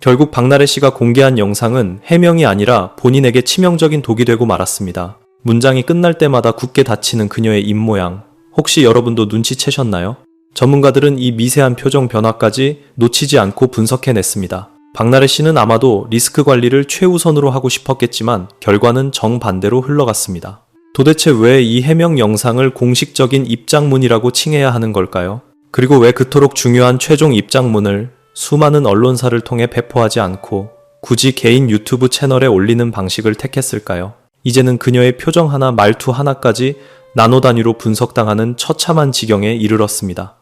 결국 박나래 씨가 공개한 영상은 해명이 아니라 본인에게 치명적인 독이 되고 말았습니다. 문장이 끝날 때마다 굳게 닫히는 그녀의 입모양. 혹시 여러분도 눈치채셨나요? 전문가들은 이 미세한 표정 변화까지 놓치지 않고 분석해냈습니다. 박나래 씨는 아마도 리스크 관리를 최우선으로 하고 싶었겠지만 결과는 정반대로 흘러갔습니다. 도대체 왜 이 해명 영상을 공식적인 입장문이라고 칭해야 하는 걸까요? 그리고 왜 그토록 중요한 최종 입장문을 수많은 언론사를 통해 배포하지 않고 굳이 개인 유튜브 채널에 올리는 방식을 택했을까요? 이제는 그녀의 표정 하나 말투 하나까지 나노 단위로 분석당하는 처참한 지경에 이르렀습니다.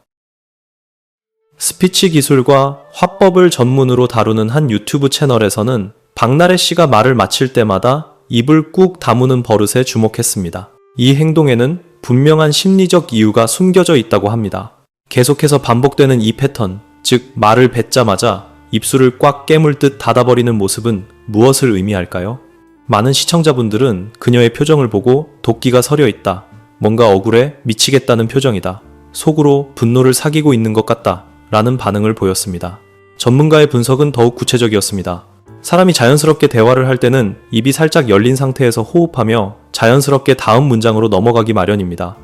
스피치 기술과 화법을 전문으로 다루는 한 유튜브 채널에서는 박나래 씨가 말을 마칠 때마다 입을 꾹 다무는 버릇에 주목했습니다. 이 행동에는 분명한 심리적 이유가 숨겨져 있다고 합니다. 계속해서 반복되는 이 패턴, 즉 말을 뱉자마자 입술을 꽉 깨물 듯 닫아버리는 모습은 무엇을 의미할까요? 많은 시청자분들은 그녀의 표정을 보고 도끼가 서려 있다, 뭔가 억울해 미치겠다는 표정이다, 속으로 분노를 사귀고 있는 것 같다 라는 반응을 보였습니다. 전문가의 분석은 더욱 구체적이었습니다. 사람이 자연스럽게 대화를 할 때는 입이 살짝 열린 상태에서 호흡하며 자연스럽게 다음 문장으로 넘어가기 마련입니다.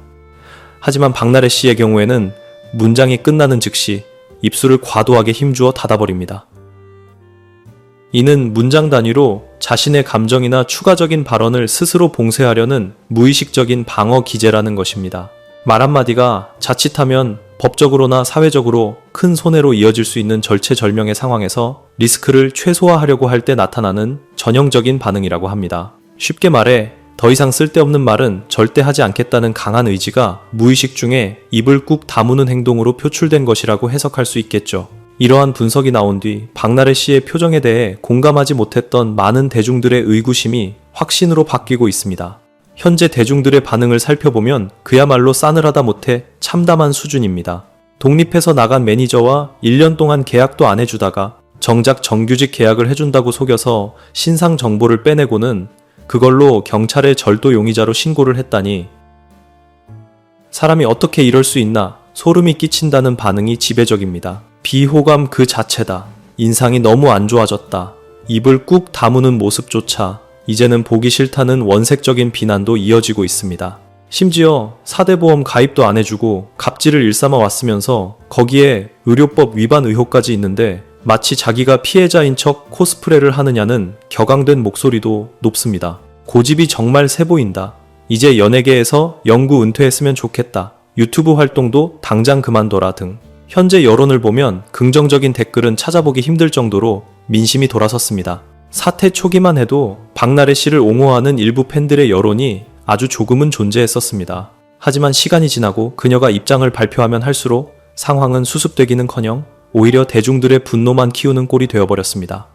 하지만 박나래 씨의 경우에는 문장이 끝나는 즉시 입술을 과도하게 힘주어 닫아버립니다. 이는 문장 단위로 자신의 감정이나 추가적인 발언을 스스로 봉쇄하려는 무의식적인 방어 기제라는 것입니다. 말 한마디가 자칫하면 법적으로나 사회적으로 큰 손해로 이어질 수 있는 절체절명의 상황에서 리스크를 최소화하려고 할 때 나타나는 전형적인 반응이라고 합니다. 쉽게 말해 더 이상 쓸데없는 말은 절대 하지 않겠다는 강한 의지가 무의식 중에 입을 꾹 다무는 행동으로 표출된 것이라고 해석할 수 있겠죠. 이러한 분석이 나온 뒤 박나래 씨의 표정에 대해 공감하지 못했던 많은 대중들의 의구심이 확신으로 바뀌고 있습니다. 현재 대중들의 반응을 살펴보면 그야말로 싸늘하다 못해 참담한 수준입니다. 독립해서 나간 매니저와 1년 동안 계약도 안 해주다가 정작 정규직 계약을 해준다고 속여서 신상 정보를 빼내고는 그걸로 경찰에 절도 용의자로 신고를 했다니, 사람이 어떻게 이럴 수 있나 소름이 끼친다는 반응이 지배적입니다. 비호감 그 자체다. 인상이 너무 안 좋아졌다. 입을 꾹 다무는 모습조차 이제는 보기 싫다는 원색적인 비난도 이어지고 있습니다. 심지어 사대보험 가입도 안 해주고 갑질을 일삼아 왔으면서 거기에 의료법 위반 의혹까지 있는데 마치 자기가 피해자인 척 코스프레를 하느냐는 격앙된 목소리도 높습니다. 고집이 정말 세 보인다. 이제 연예계에서 영구 은퇴했으면 좋겠다. 유튜브 활동도 당장 그만둬라 등. 현재 여론을 보면 긍정적인 댓글은 찾아보기 힘들 정도로 민심이 돌아섰습니다. 사태 초기만 해도 박나래 씨를 옹호하는 일부 팬들의 여론이 아주 조금은 존재했었습니다. 하지만 시간이 지나고 그녀가 입장을 발표하면 할수록 상황은 수습되기는커녕 오히려 대중들의 분노만 키우는 꼴이 되어버렸습니다.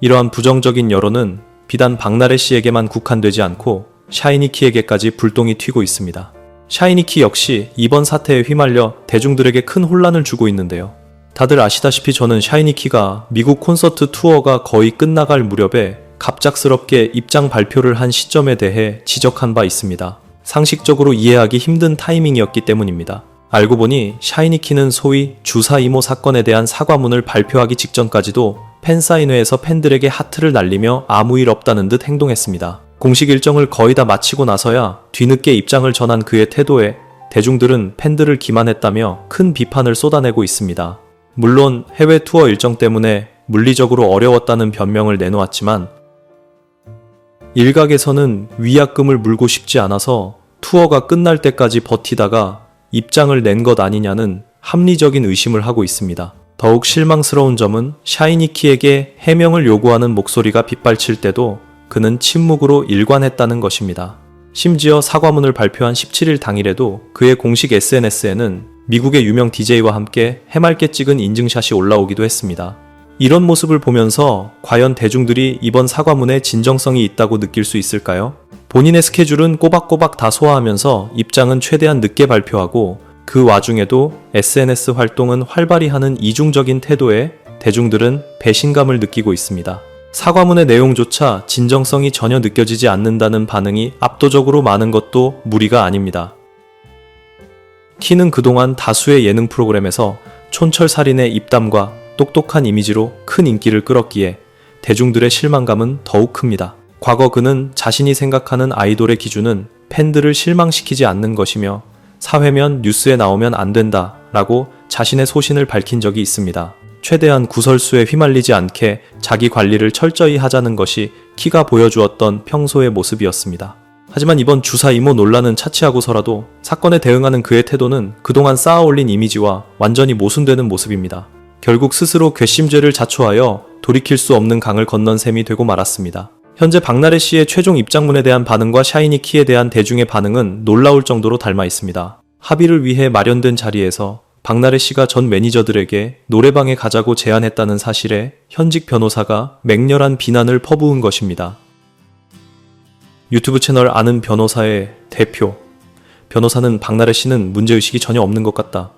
이러한 부정적인 여론은 비단 박나래 씨에게만 국한되지 않고 샤이니키에게까지 불똥이 튀고 있습니다. 샤이니키 역시 이번 사태에 휘말려 대중들에게 큰 혼란을 주고 있는데요. 다들 아시다시피 저는 샤이니키가 미국 콘서트 투어가 거의 끝나갈 무렵에 갑작스럽게 입장 발표를 한 시점에 대해 지적한 바 있습니다. 상식적으로 이해하기 힘든 타이밍이었기 때문입니다. 알고 보니 샤이니키는 소위 주사 이모 사건에 대한 사과문을 발표하기 직전까지도 팬사인회에서 팬들에게 하트를 날리며 아무 일 없다는 듯 행동했습니다. 공식 일정을 거의 다 마치고 나서야 뒤늦게 입장을 전한 그의 태도에 대중들은 팬들을 기만했다며 큰 비판을 쏟아내고 있습니다. 물론 해외 투어 일정 때문에 물리적으로 어려웠다는 변명을 내놓았지만 일각에서는 위약금을 물고 싶지 않아서 투어가 끝날 때까지 버티다가 입장을 낸 것 아니냐는 합리적인 의심을 하고 있습니다. 더욱 실망스러운 점은 샤이니키에게 해명을 요구하는 목소리가 빗발칠 때도 그는 침묵으로 일관했다는 것입니다. 심지어 사과문을 발표한 17일 당일에도 그의 공식 SNS에는 미국의 유명 DJ와 함께 해맑게 찍은 인증샷이 올라오기도 했습니다. 이런 모습을 보면서 과연 대중들이 이번 사과문에 진정성이 있다고 느낄 수 있을까요? 본인의 스케줄은 꼬박꼬박 다 소화하면서 입장은 최대한 늦게 발표하고 그 와중에도 SNS 활동은 활발히 하는 이중적인 태도에 대중들은 배신감을 느끼고 있습니다. 사과문의 내용조차 진정성이 전혀 느껴지지 않는다는 반응이 압도적으로 많은 것도 무리가 아닙니다. 키는 그동안 다수의 예능 프로그램에서 촌철살인의 입담과 똑똑한 이미지로 큰 인기를 끌었기에 대중들의 실망감은 더욱 큽니다. 과거 그는 자신이 생각하는 아이돌의 기준은 팬들을 실망시키지 않는 것이며 사회면 뉴스에 나오면 안 된다 라고 자신의 소신을 밝힌 적이 있습니다. 최대한 구설수에 휘말리지 않게 자기 관리를 철저히 하자는 것이 키가 보여주었던 평소의 모습이었습니다. 하지만 이번 주사 이모 논란은 차치하고서라도 사건에 대응하는 그의 태도는 그동안 쌓아올린 이미지와 완전히 모순되는 모습입니다. 결국 스스로 괘씸죄를 자초하여 돌이킬 수 없는 강을 건넌 셈이 되고 말았습니다. 현재 박나래 씨의 최종 입장문에 대한 반응과 샤이니키에 대한 대중의 반응은 놀라울 정도로 닮아 있습니다. 합의를 위해 마련된 자리에서 박나래 씨가 전 매니저들에게 노래방에 가자고 제안했다는 사실에 현직 변호사가 맹렬한 비난을 퍼부은 것입니다. 유튜브 채널 아는 변호사의 대표. 변호사는 박나래 씨는 문제의식이 전혀 없는 것 같다.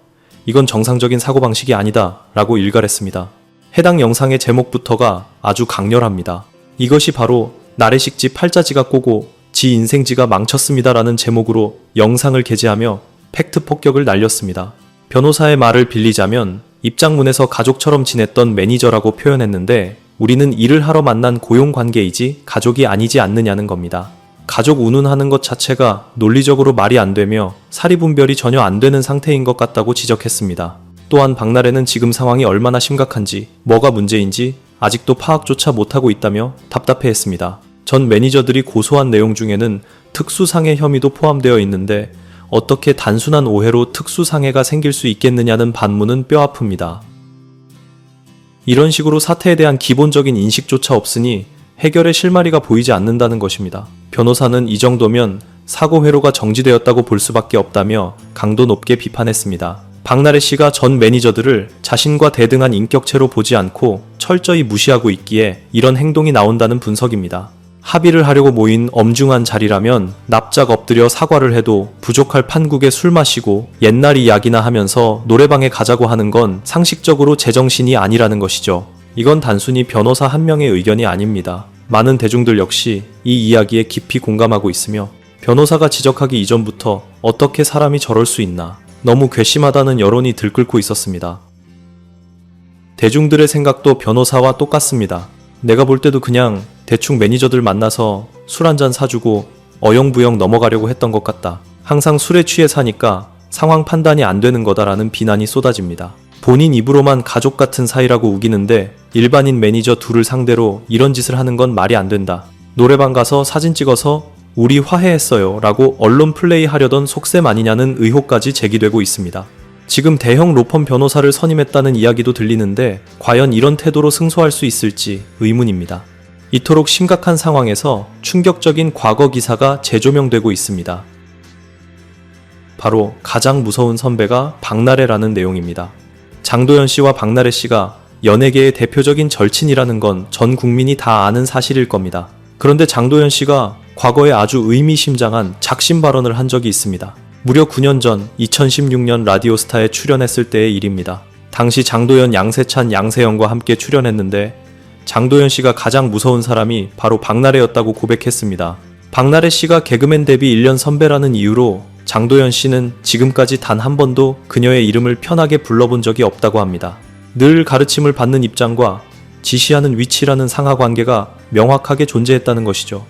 이건 정상적인 사고방식이 아니다 라고 일갈했습니다. 해당 영상의 제목부터가 아주 강렬합니다. 이것이 바로 나래식지 팔자지가 꼬고 지 인생지가 망쳤습니다 라는 제목으로 영상을 게재하며 팩트 폭격을 날렸습니다. 변호사의 말을 빌리자면 입장문에서 가족처럼 지냈던 매니저라고 표현했는데 우리는 일을 하러 만난 고용관계이지 가족이 아니지 않느냐는 겁니다. 가족 운운하는 것 자체가 논리적으로 말이 안 되며 사리분별이 전혀 안 되는 상태인 것 같다고 지적했습니다. 또한 박나래는 지금 상황이 얼마나 심각한지, 뭐가 문제인지 아직도 파악조차 못하고 있다며 답답해했습니다. 전 매니저들이 고소한 내용 중에는 특수상해 혐의도 포함되어 있는데 어떻게 단순한 오해로 특수상해가 생길 수 있겠느냐는 반문은 뼈아픕니다. 이런 식으로 사태에 대한 기본적인 인식조차 없으니 해결의 실마리가 보이지 않는다는 것입니다. 변호사는 이 정도면 사고 회로가 정지되었다고 볼 수밖에 없다며 강도 높게 비판했습니다. 박나래 씨가 전 매니저들을 자신과 대등한 인격체로 보지 않고 철저히 무시하고 있기에 이런 행동이 나온다는 분석입니다. 합의를 하려고 모인 엄중한 자리라면 납작 엎드려 사과를 해도 부족할 판국에 술 마시고 옛날 이야기나 하면서 노래방에 가자고 하는 건 상식적으로 제정신이 아니라는 것이죠. 이건 단순히 변호사 한 명의 의견이 아닙니다. 많은 대중들 역시 이 이야기에 깊이 공감하고 있으며 변호사가 지적하기 이전부터 어떻게 사람이 저럴 수 있나 너무 괘씸하다는 여론이 들끓고 있었습니다. 대중들의 생각도 변호사와 똑같습니다. 내가 볼 때도 그냥 대충 매니저들 만나서 술 한잔 사주고 어영부영 넘어가려고 했던 것 같다. 항상 술에 취해 사니까 상황 판단이 안 되는 거다라는 비난이 쏟아집니다. 본인 입으로만 가족 같은 사이라고 우기는데 일반인 매니저 둘을 상대로 이런 짓을 하는 건 말이 안 된다. 노래방 가서 사진 찍어서 우리 화해했어요 라고 언론 플레이 하려던 속셈 아니냐는 의혹까지 제기되고 있습니다. 지금 대형 로펌 변호사를 선임했다는 이야기도 들리는데 과연 이런 태도로 승소할 수 있을지 의문입니다. 이토록 심각한 상황에서 충격적인 과거 기사가 재조명되고 있습니다. 바로 가장 무서운 선배가 박나래라는 내용입니다. 장도연 씨와 박나래 씨가 연예계의 대표적인 절친이라는 건 전 국민이 다 아는 사실일 겁니다. 그런데 장도연 씨가 과거에 아주 의미심장한 작심 발언을 한 적이 있습니다. 무려 9년 전 2016년 라디오스타에 출연했을 때의 일입니다. 당시 장도연, 양세찬, 양세형과 함께 출연했는데 장도연 씨가 가장 무서운 사람이 바로 박나래였다고 고백했습니다. 박나래 씨가 개그맨 데뷔 1년 선배라는 이유로 장도연 씨는 지금까지 단 한 번도 그녀의 이름을 편하게 불러본 적이 없다고 합니다. 늘 가르침을 받는 입장과 지시하는 위치라는 상하관계가 명확하게 존재했다는 것이죠.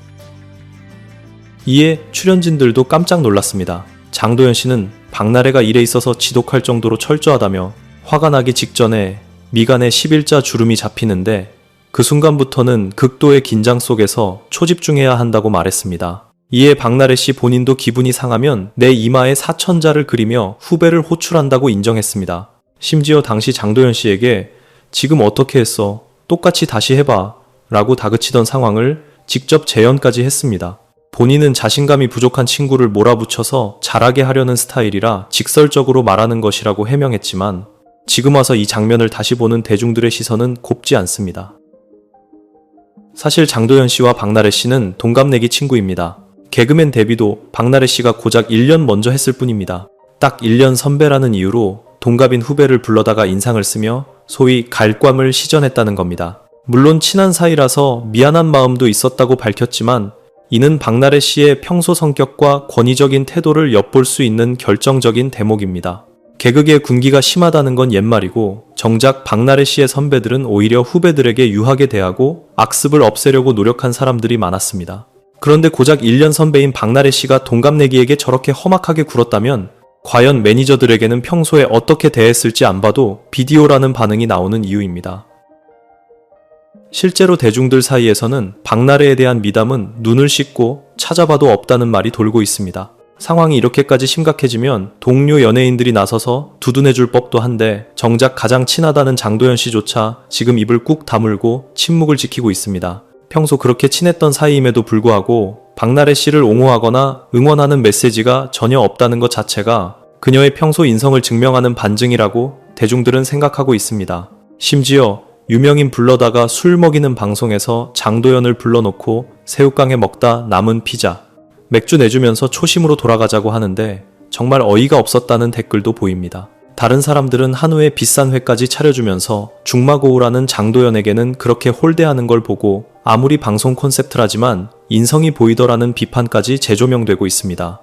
이에 출연진들도 깜짝 놀랐습니다. 장도연 씨는 박나래가 일에 있어서 지독할 정도로 철저하다며 화가 나기 직전에 미간에 11자 주름이 잡히는데 그 순간부터는 극도의 긴장 속에서 초집중해야 한다고 말했습니다. 이에 박나래 씨 본인도 기분이 상하면 내 이마에 4천자를 그리며 후배를 호출한다고 인정했습니다. 심지어 당시 장도연 씨에게 지금 어떻게 했어? 똑같이 다시 해봐 라고 다그치던 상황을 직접 재연까지 했습니다. 본인은 자신감이 부족한 친구를 몰아붙여서 잘하게 하려는 스타일이라 직설적으로 말하는 것이라고 해명했지만 지금 와서 이 장면을 다시 보는 대중들의 시선은 곱지 않습니다. 사실 장도연 씨와 박나래 씨는 동갑내기 친구입니다. 개그맨 데뷔도 박나래 씨가 고작 1년 먼저 했을 뿐입니다. 딱 1년 선배라는 이유로 동갑인 후배를 불러다가 인상을 쓰며 소위 갈꽌을 시전했다는 겁니다. 물론 친한 사이라서 미안한 마음도 있었다고 밝혔지만 이는 박나래 씨의 평소 성격과 권위적인 태도를 엿볼 수 있는 결정적인 대목입니다. 개그계 군기가 심하다는 건 옛말이고 정작 박나래 씨의 선배들은 오히려 후배들에게 유하게 대하고 악습을 없애려고 노력한 사람들이 많았습니다. 그런데 고작 1년 선배인 박나래 씨가 동갑내기에게 저렇게 험악하게 굴었다면 과연 매니저들에게는 평소에 어떻게 대했을지 안 봐도 비디오라는 반응이 나오는 이유입니다. 실제로 대중들 사이에서는 박나래에 대한 미담은 눈을 씻고 찾아봐도 없다는 말이 돌고 있습니다. 상황이 이렇게까지 심각해지면 동료 연예인들이 나서서 두둔해줄 법도 한데 정작 가장 친하다는 장도연 씨조차 지금 입을 꾹 다물고 침묵을 지키고 있습니다. 평소 그렇게 친했던 사이임에도 불구하고 박나래 씨를 옹호하거나 응원하는 메시지가 전혀 없다는 것 자체가 그녀의 평소 인성을 증명하는 반증이라고 대중들은 생각하고 있습니다. 심지어 유명인 불러다가 술 먹이는 방송에서 장도연을 불러놓고 새우깡에 먹다 남은 피자, 맥주 내주면서 초심으로 돌아가자고 하는데 정말 어이가 없었다는 댓글도 보입니다. 다른 사람들은 한우에 비싼 회까지 차려주면서 중마고우라는 장도연에게는 그렇게 홀대하는 걸 보고 아무리 방송 콘셉트라지만 인성이 보이더라는 비판까지 재조명되고 있습니다.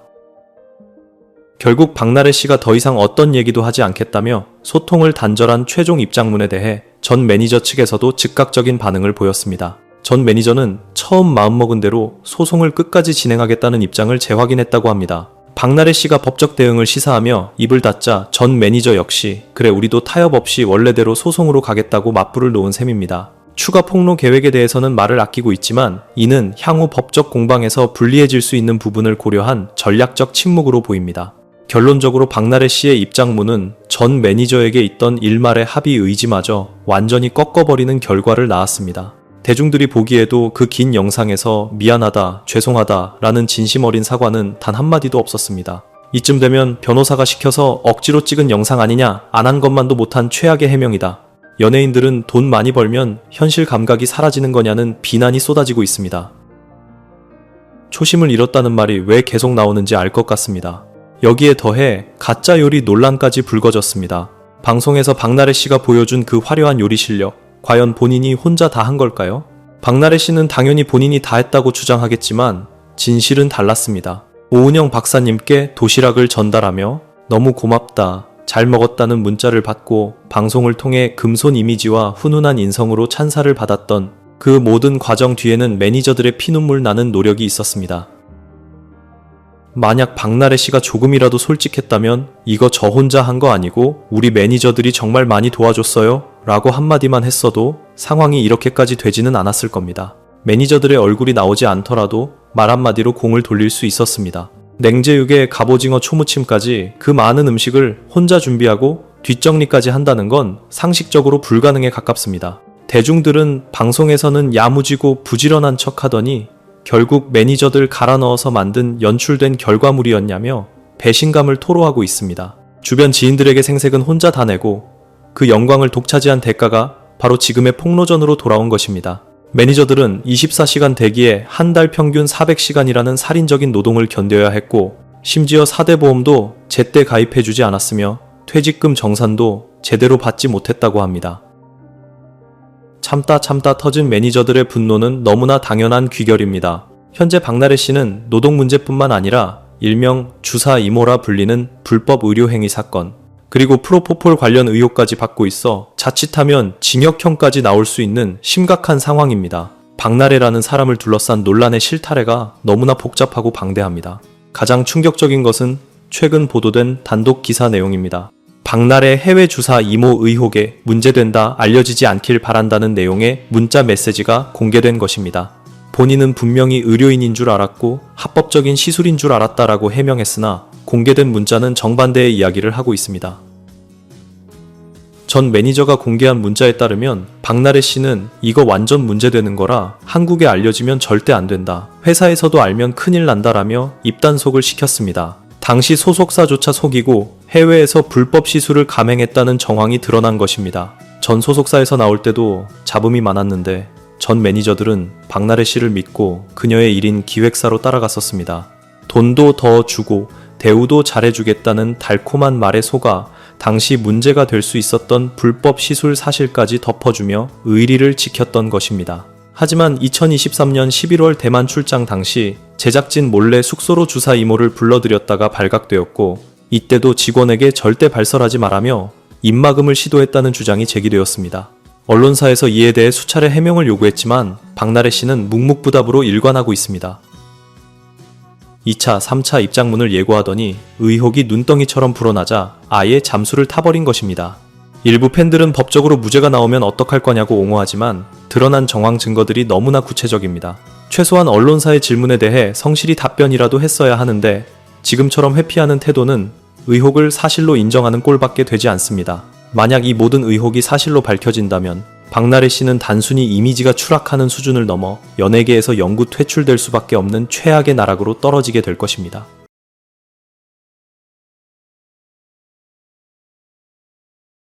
결국 박나래 씨가 더 이상 어떤 얘기도 하지 않겠다며 소통을 단절한 최종 입장문에 대해 전 매니저 측에서도 즉각적인 반응을 보였습니다. 전 매니저는 처음 마음먹은 대로 소송을 끝까지 진행하겠다는 입장을 재확인했다고 합니다. 박나래 씨가 법적 대응을 시사하며 입을 닫자 전 매니저 역시 그래 우리도 타협 없이 원래대로 소송으로 가겠다고 맞불을 놓은 셈입니다. 추가 폭로 계획에 대해서는 말을 아끼고 있지만 이는 향후 법적 공방에서 불리해질 수 있는 부분을 고려한 전략적 침묵으로 보입니다. 결론적으로 박나래 씨의 입장문은 전 매니저에게 있던 일말의 합의 의지마저 완전히 꺾어버리는 결과를 낳았습니다. 대중들이 보기에도 그 긴 영상에서 미안하다, 죄송하다 라는 진심 어린 사과는 단 한마디도 없었습니다. 이쯤 되면 변호사가 시켜서 억지로 찍은 영상 아니냐, 안 한 것만도 못한 최악의 해명이다. 연예인들은 돈 많이 벌면 현실 감각이 사라지는 거냐는 비난이 쏟아지고 있습니다. 초심을 잃었다는 말이 왜 계속 나오는지 알 것 같습니다. 여기에 더해 가짜 요리 논란까지 불거졌습니다. 방송에서 박나래 씨가 보여준 그 화려한 요리 실력, 과연 본인이 혼자 다 한 걸까요? 박나래 씨는 당연히 본인이 다 했다고 주장하겠지만 진실은 달랐습니다. 오은영 박사님께 도시락을 전달하며 너무 고맙다, 잘 먹었다는 문자를 받고 방송을 통해 금손 이미지와 훈훈한 인성으로 찬사를 받았던 그 모든 과정 뒤에는 매니저들의 피눈물 나는 노력이 있었습니다. 만약 박나래 씨가 조금이라도 솔직했다면 이거 저 혼자 한 거 아니고 우리 매니저들이 정말 많이 도와줬어요 라고 한마디만 했어도 상황이 이렇게까지 되지는 않았을 겁니다. 매니저들의 얼굴이 나오지 않더라도 말 한마디로 공을 돌릴 수 있었습니다. 냉제육에 갑오징어 초무침까지 그 많은 음식을 혼자 준비하고 뒷정리까지 한다는 건 상식적으로 불가능에 가깝습니다. 대중들은 방송에서는 야무지고 부지런한 척 하더니 결국 매니저들 갈아 넣어서 만든 연출된 결과물이었냐며 배신감을 토로하고 있습니다. 주변 지인들에게 생색은 혼자 다 내고 그 영광을 독차지한 대가가 바로 지금의 폭로전으로 돌아온 것입니다. 매니저들은 24시간 대기에 한 달 평균 400시간이라는 살인적인 노동을 견뎌야 했고 심지어 4대 보험도 제때 가입해주지 않았으며 퇴직금 정산도 제대로 받지 못했다고 합니다. 참다 터진 매니저들의 분노는 너무나 당연한 귀결입니다. 현재 박나래 씨는 노동 문제뿐만 아니라 일명 주사 이모라 불리는 불법 의료행위 사건, 그리고 프로포폴 관련 의혹까지 받고 있어 자칫하면 징역형까지 나올 수 있는 심각한 상황입니다. 박나래라는 사람을 둘러싼 논란의 실타래가 너무나 복잡하고 방대합니다. 가장 충격적인 것은 최근 보도된 단독 기사 내용입니다. 박나래 해외 주사 이모 의혹에 문제된다, 알려지지 않길 바란다는 내용의 문자 메시지가 공개된 것입니다. 본인은 분명히 의료인인 줄 알았고 합법적인 시술인 줄 알았다라고 해명했으나 공개된 문자는 정반대의 이야기를 하고 있습니다. 전 매니저가 공개한 문자에 따르면 박나래 씨는 이거 완전 문제되는 거라 한국에 알려지면 절대 안 된다, 회사에서도 알면 큰일 난다라며 입단속을 시켰습니다. 당시 소속사조차 속이고 해외에서 불법 시술을 감행했다는 정황이 드러난 것입니다. 전 소속사에서 나올 때도 잡음이 많았는데 전 매니저들은 박나래 씨를 믿고 그녀의 일인 기획사로 따라갔었습니다. 돈도 더 주고 대우도 잘해주겠다는 달콤한 말에 속아 당시 문제가 될 수 있었던 불법 시술 사실까지 덮어주며 의리를 지켰던 것입니다. 하지만 2023년 11월 대만 출장 당시 제작진 몰래 숙소로 주사 이모를 불러들였다가 발각되었고 이때도 직원에게 절대 발설하지 말라며 입막음을 시도했다는 주장이 제기되었습니다. 언론사에서 이에 대해 수차례 해명을 요구했지만 박나래 씨는 묵묵부답으로 일관하고 있습니다. 2차, 3차 입장문을 예고하더니 의혹이 눈덩이처럼 불어나자 아예 잠수를 타버린 것입니다. 일부 팬들은 법적으로 무죄가 나오면 어떡할 거냐고 옹호하지만 드러난 정황 증거들이 너무나 구체적입니다. 최소한 언론사의 질문에 대해 성실히 답변이라도 했어야 하는데 지금처럼 회피하는 태도는 의혹을 사실로 인정하는 꼴밖에 되지 않습니다. 만약 이 모든 의혹이 사실로 밝혀진다면 박나래 씨는 단순히 이미지가 추락하는 수준을 넘어 연예계에서 영구 퇴출될 수밖에 없는 최악의 나락으로 떨어지게 될 것입니다.